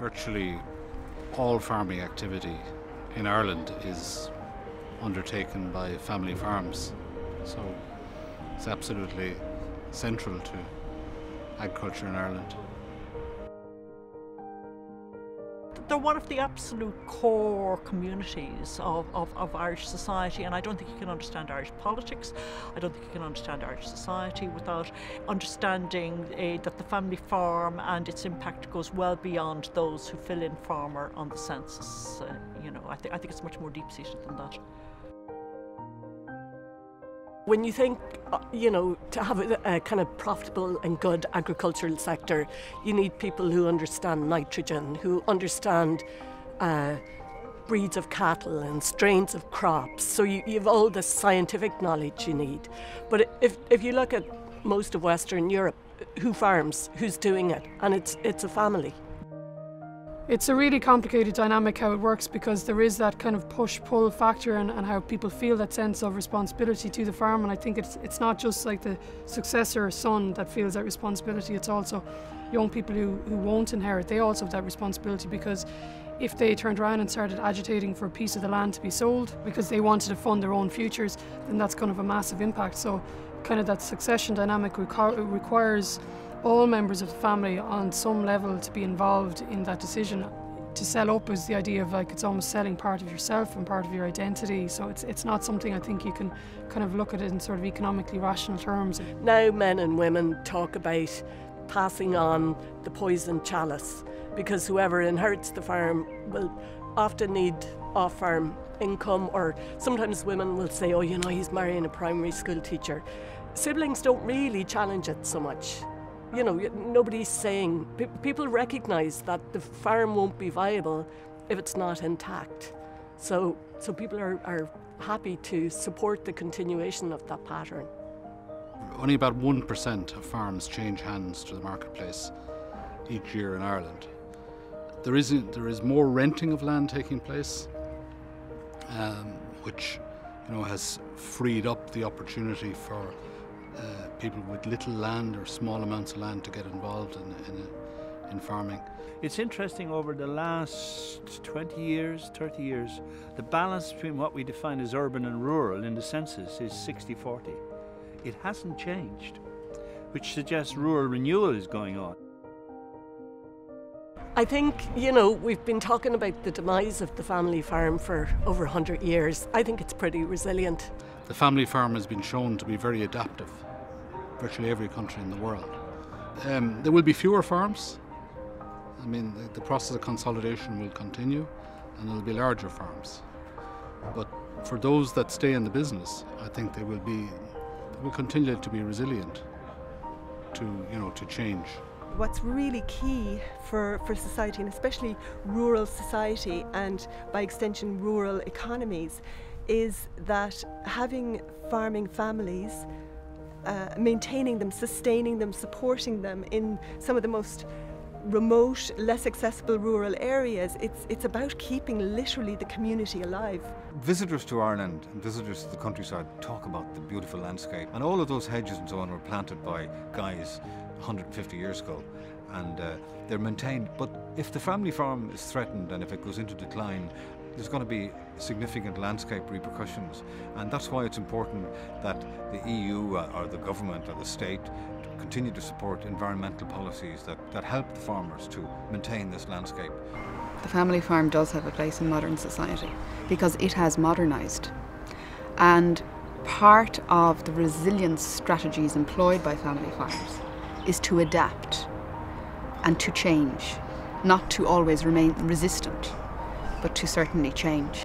Virtually all farming activity in Ireland is undertaken by family farms, so it's absolutely central to agriculture in Ireland. They're one of the absolute core communities of Irish society, and I don't think you can understand Irish politics, I don't think you can understand Irish society without understanding that the family farm and its impact goes well beyond those who fill in farmer on the census. I think it's much more deep-seated than that. When you think, to have a kind of profitable and good agricultural sector, you need people who understand nitrogen, who understand breeds of cattle and strains of crops. So you have all the scientific knowledge you need. But if you look at most of Western Europe, who farms, who's doing it? And it's a family. It's a really complicated dynamic how it works, because there is that kind of push-pull factor and how people feel that sense of responsibility to the farm. And I think it's not just like the successor son that feels that responsibility, it's also young people who won't inherit. They also have that responsibility, because if they turned around and started agitating for a piece of the land to be sold because they wanted to fund their own futures, then that's going to have a massive impact. So kind of that succession dynamic requires all members of the family on some level to be involved in that decision. To sell up is the idea of it's almost selling part of yourself and part of your identity. So it's not something I think you can kind of look at it in sort of economically rational terms. Now men and women talk about passing on the poison chalice, because whoever inherits the farm will often need off-farm income, or sometimes women will say, oh, he's marrying a primary school teacher. Siblings don't really challenge it so much. Nobody's saying, people recognise that the farm won't be viable if it's not intact. So people are happy to support the continuation of that pattern. Only about 1% of farms change hands to the marketplace each year in Ireland. There is more renting of land taking place, which has freed up the opportunity for people with little land or small amounts of land to get involved in farming. It's interesting, over the last 20 years, 30 years, the balance between what we define as urban and rural in the census is 60-40. It hasn't changed, which suggests rural renewal is going on. I think, we've been talking about the demise of the family farm for over 100 years. I think it's pretty resilient. The family farm has been shown to be very adaptive, virtually every country in the world. There will be fewer farms. I mean, the process of consolidation will continue, and there will be larger farms. But for those that stay in the business, I think they will continue to be resilient to change. What's really key for society, and especially rural society, and by extension rural economies, is that having farming families, maintaining them, sustaining them, supporting them in some of the most remote, less accessible rural areas, it's about keeping literally the community alive. Visitors to Ireland and visitors to the countryside talk about the beautiful landscape, and all of those hedges and so on were planted by guys 150 years ago, and they're maintained. But if the family farm is threatened and if it goes into decline, there's going to be significant landscape repercussions, and that's why it's important that the EU or the government or the state continue to support environmental policies that help the farmers to maintain this landscape. The family farm does have a place in modern society because it has modernised, and part of the resilience strategies employed by family farms is to adapt and to change, not to always remain resistant, but to certainly change.